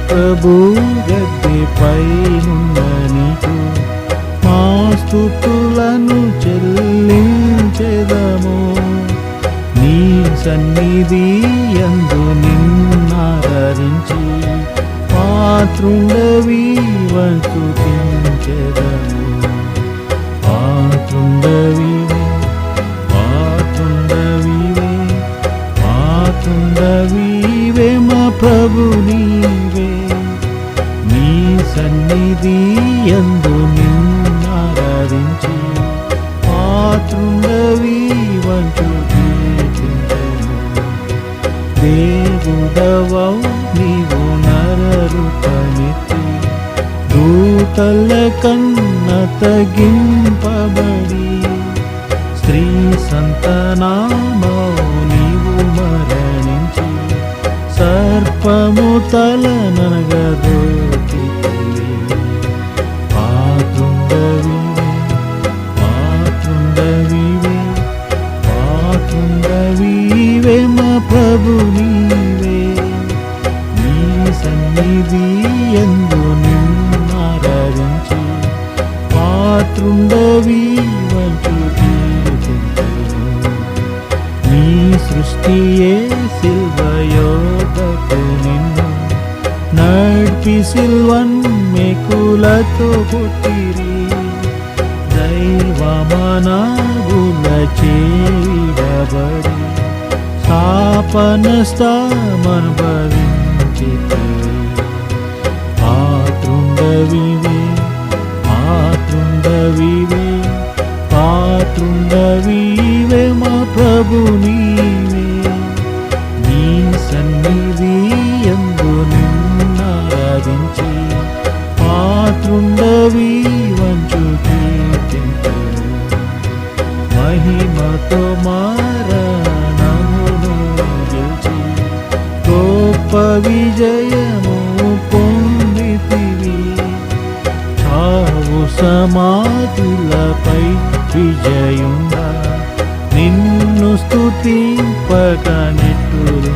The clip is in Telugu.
ప్రభు గద్దెపై నున్న నీకు మా స్తుతులను చెల్లించెదము. నీ సన్నిధి యందు నిన్నాదరించి పాత్రుండవివా స్తుతించెదము. పాత్రుండవివే పాత్రుండవివే పాత్రుండవివే మా ప్రభు నీవే. నీ సన్నిధి యందు నిన్నారాధించి పాత్రుండవివా స్తుతించెదము. దేవుడవౌ నీవు నరరూపమెత్తి దూతల కన్న తగ్గింపబడి స్త్రీ సంతానమౌ నీవు మరణించి సర్పము తల ననగదొక్కితివి. పాత్రుండవివే పాత్రుండవివే పాత్రుండవివే మా ప్రభు నీవే. నీ సన్నిధి యందు నిన్నారాధించి పాత్రుండవివా స్తుతించెదము. నీ సృష్టియే సిల్వయోదకు నిన్ను నడిపి సిల్వన్మెకులతో పుట్టిరి. దైవమానవుల చేడబడి శాపనష్టమనుభవించితివి. పాత్రుండవివే పాత్రుండవివే పాత్రుండవివే మా ప్రభు నీవే. నీ సన్నిధి యందు నిన్నారాధించి పాత్రుండవివా స్తుతించెదము. మహిమతో మరణమును గెలిచి గొప్ప విజయము పొందితివి. చావు సమాధులపై విజయుండా నిన్ను స్తుతింపక నిట్టురు